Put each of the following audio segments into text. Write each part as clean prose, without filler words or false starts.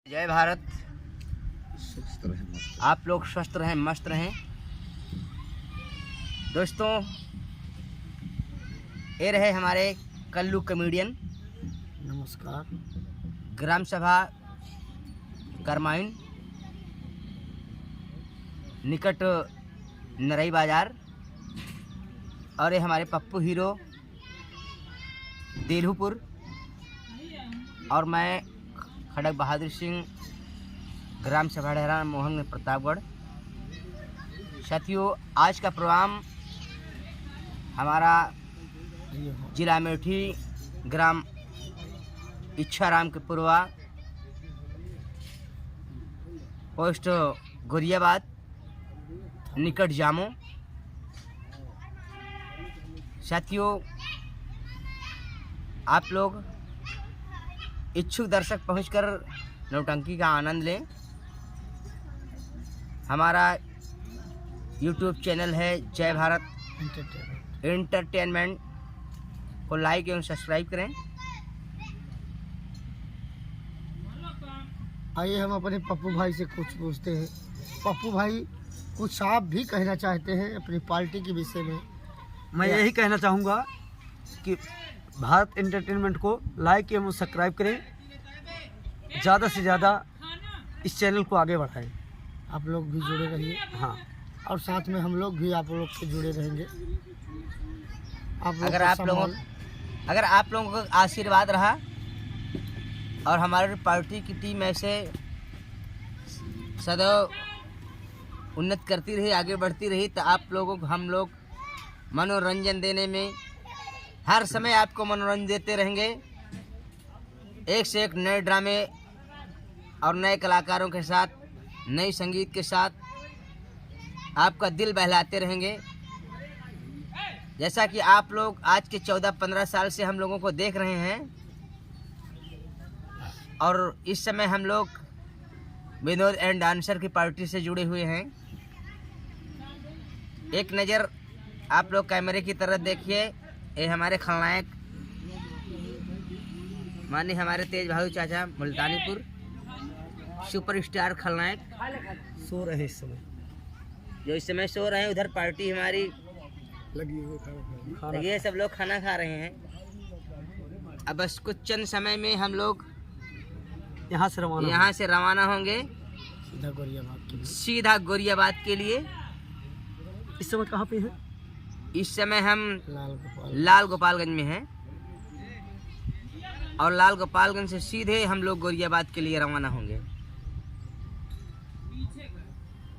जय भारत। आप लोग स्वस्थ रहें, मस्त रहें। दोस्तों, ये रहे हमारे कल्लू कॉमेडियन। नमस्कार। ग्राम सभा करमाइन, निकट नरई बाजार। और ये हमारे पप्पू हीरो देलहुपुर। और मैं खड़क बहादुर सिंह, ग्राम सभा ढहरा मोहन प्रतापगढ़। साथियों, आज का प्रोग्राम हमारा जिला अमेठी, ग्राम इच्छाराम के पूर्वा, पोस्ट गोरियाबाद, निकट जामो। साथियों, आप लोग इच्छुक दर्शक पहुंचकर नौटंकी का आनंद लें। हमारा YouTube चैनल है जय भारत एंटरटेनमेंट को लाइक एवं सब्सक्राइब करें। आइए हम अपने पप्पू भाई से कुछ पूछते हैं। पप्पू भाई, कुछ आप भी कहना चाहते हैं अपनी पार्टी के विषय में? मैं यही कहना चाहूँगा कि भारत एंटरटेनमेंट को लाइक एवं सब्सक्राइब करें, ज़्यादा से ज़्यादा इस चैनल को आगे बढ़ाएं। आप लोग भी जुड़े रहिए। हाँ, और साथ में हम लोग भी आप लोग से जुड़े रहेंगे। अगर आप लोगों का आशीर्वाद रहा और हमारी पार्टी की टीम ऐसे सदैव उन्नत करती रही, आगे बढ़ती रही, तो आप लोगों को हम लोग मनोरंजन देने में हर समय आपको मनोरंजन देते रहेंगे। एक से एक नए ड्रामे और नए कलाकारों के साथ, नई संगीत के साथ आपका दिल बहलाते रहेंगे। जैसा कि आप लोग आज के 14-15 साल से हम लोगों को देख रहे हैं, और इस समय हम लोग विनोद एंड डांसर की पार्टी से जुड़े हुए हैं। एक नज़र आप लोग कैमरे की तरफ देखिए। ये हमारे खलनायक माननीय हमारे तेज भाई चाचा मुल्तानीपुर, सुपरस्टार खलनायक सो रहे इस समय, जो इस समय सो रहे हैं। उधर पार्टी हमारी लगी है, सब लोग खाना खा रहे हैं। अब बस कुछ चंद समय में हम लोग यहाँ से रवाना होंगे सीधा गोरियाबाद के लिए। इस समय कहाँ पे है? इस समय हम लाल गोपालगंज में हैं, और लाल गोपालगंज से सीधे हम लोग गोरियाबाद के लिए रवाना होंगे।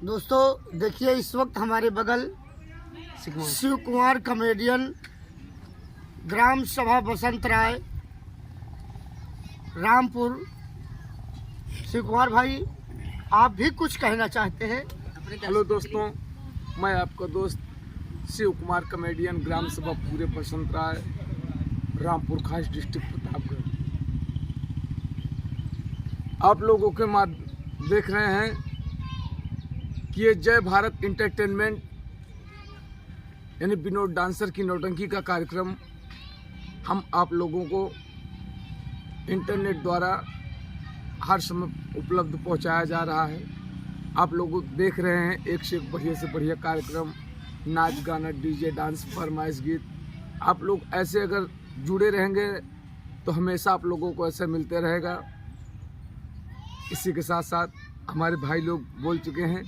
दोस्तों देखिए, इस वक्त हमारे बगल शिव कुमार कॉमेडियन, ग्राम सभा बसंत राय, रामपुर। शिव कुमार भाई, आप भी कुछ कहना चाहते हैं? हेलो दोस्तों, मैं आपका दोस्त शिव कुमार कॉमेडियन, ग्राम सभा पूरे बसंत राय, रामपुर खास डिस्ट्रिक्ट प्रतापगढ़। आप लोगों के देख रहे हैं कि ये जय भारत एंटरटेनमेंट यानी विनोद डांसर की नौटंकी का कार्यक्रम हम आप लोगों को इंटरनेट द्वारा हर समय उपलब्ध पहुंचाया जा रहा है। आप लोग देख रहे हैं एक से एक बढ़िया से बढ़िया कार्यक्रम, नाच गाना, डीजे, डांस, फरमाइश गीत। आप लोग ऐसे अगर जुड़े रहेंगे तो हमेशा आप लोगों को ऐसा मिलते रहेगा। इसी के साथ साथ हमारे भाई लोग बोल चुके हैं,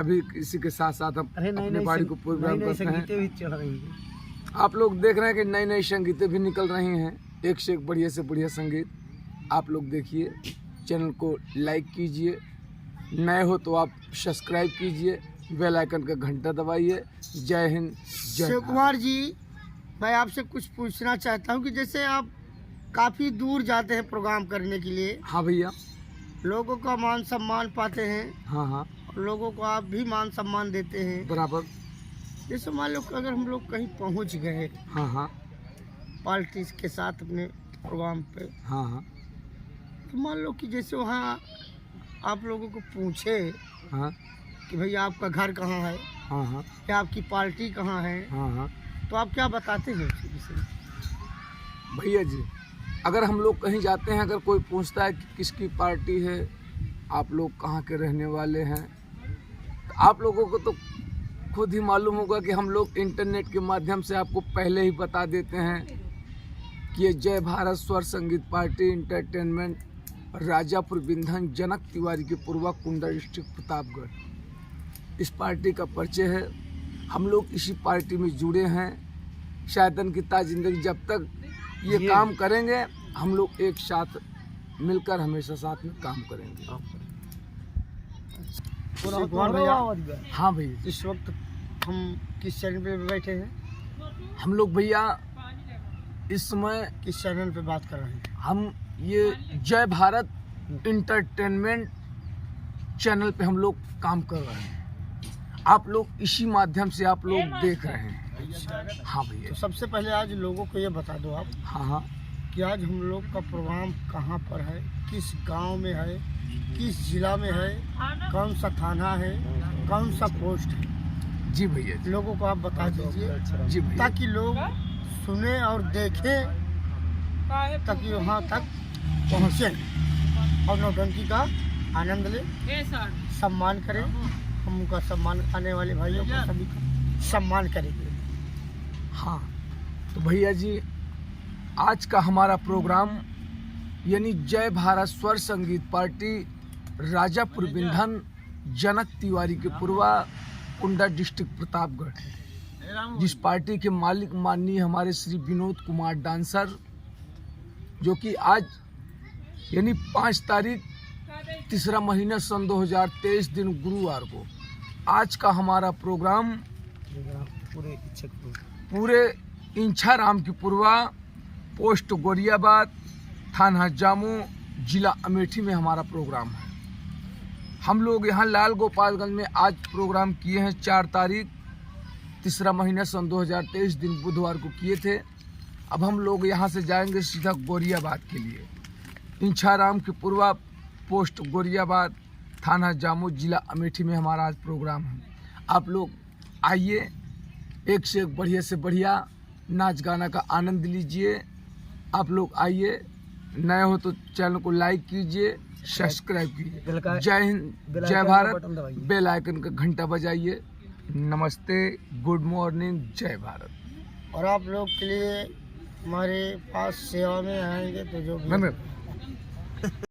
अभी इसी के साथ साथ हम अपने बाड़ी को प्रोग्राम करते हैं। आप लोग देख रहे हैं कि नई नई संगीतें भी निकल रही हैं, एक से एक बढ़िया से बढ़िया संगीत। आप लोग देखिए, चैनल को लाइक कीजिए, नए हो तो आप सब्सक्राइब कीजिए, बेल आइकन का घंटा दबाइए। जय हिंद, जय शिव कुमार जी, मैं आपसे कुछ पूछना चाहता हूं कि जैसे आप काफ़ी दूर जाते हैं प्रोग्राम करने के लिए। हाँ भैया। लोगों का मान सम्मान पाते हैं। हाँ हाँ, और लोगों को आप भी मान सम्मान देते हैं बराबर। जैसे मान लो अगर हम लोग कहीं पहुंच गए, हाँ हाँ, पार्टी के साथ अपने प्रोग्राम पे, हाँ हाँ, तो मान लो कि जैसे वहाँ आप लोगों को पूछे हाँ कि भैया आपका घर कहाँ है, हाँ हाँ, या आपकी पार्टी कहाँ है, हाँ हाँ, तो आप क्या बताते हैं उसके विषय में? भैया जी, अगर हम लोग कहीं जाते हैं, अगर कोई पूछता है कि किसकी पार्टी है आप लोग कहाँ के रहने वाले हैं। आप लोगों को तो खुद ही मालूम होगा कि हम लोग इंटरनेट के माध्यम से आपको पहले ही बता देते हैं कि ये जय भारत स्वर संगीत पार्टी इंटरटेनमेंट राजापुर बिंधन जनक तिवारी के पूर्वा कुंडा डिस्ट्रिक्ट प्रतापगढ़, इस पार्टी का परिचय है। हम लोग इसी पार्टी में जुड़े हैं। शायदन की जिंदगी जब तक ये काम करेंगे, हम लोग एक साथ मिलकर हमेशा साथ में काम करेंगे। कुमार भैया, हाँ भैया, इस वक्त हम किस चैनल पे बैठे हैं? हम लोग भैया इस समय किस चैनल पे बात कर रहे हैं? हम ये जय भारत इंटरटेनमेंट चैनल पे हम लोग काम कर रहे हैं। आप लोग इसी माध्यम से आप लोग देख रहे हैं। हाँ भैया, तो सबसे पहले आज लोगों को ये बता दो आप हाँ कि आज हम लोग का प्रोग्राम कहाँ पर है, किस गांव में है, किस जिला में है, कौन सा थाना है, कौन सा पोस्ट है। जी भैया, लोगों को आप बता दीजिए जी भैया, ताकि लोग सुने और देखें, ताकि वहाँ तक पहुँचे और नौटंकी का आनंद ले, सम्मान करें। हम उनका सम्मान, आने वाले भाइयों को सभी का सम्मान करेंगे। हाँ तो भैया जी, आज का हमारा प्रोग्राम यानी जय भारत स्वर संगीत पार्टी राजापुर बिंधन जनक तिवारी के पूर्वा कुंडा डिस्ट्रिक्ट प्रतापगढ़ है, जिस पार्टी के मालिक माननीय हमारे श्री विनोद कुमार डांसर, जो कि आज यानी 5 तारीख 3रा महीना सन 2023 दिन गुरुवार को आज का हमारा प्रोग्राम पूरे इंछाराम की पूर्वा पोस्ट गोरियाबाद थाना जामू जिला अमेठी में हमारा प्रोग्राम है। हम लोग यहाँ लाल गोपालगंज में आज प्रोग्राम किए हैं। 4 तारीख 3रा महीना सन 2023 दिन बुधवार को किए थे। अब हम लोग यहाँ से जाएंगे सीधा गोरियाबाद के लिए। इंछाराम की पूर्वा पोस्ट गोरियाबाद थाना जामू जिला अमेठी में हमारा आज प्रोग्राम है। आप लोग आइए, एक से एक बढ़िया से बढ़िया नाच गाना का आनंद लीजिए। आप लोग आइए, नए हो तो चैनल को लाइक कीजिए, सब्सक्राइब कीजिए। जय हिंद, जय भारत, बेल आइकन का घंटा बजाइए। नमस्ते, गुड मॉर्निंग, जय भारत। और आप लोग के लिए हमारे पास सेवा में आएंगे तो जो भी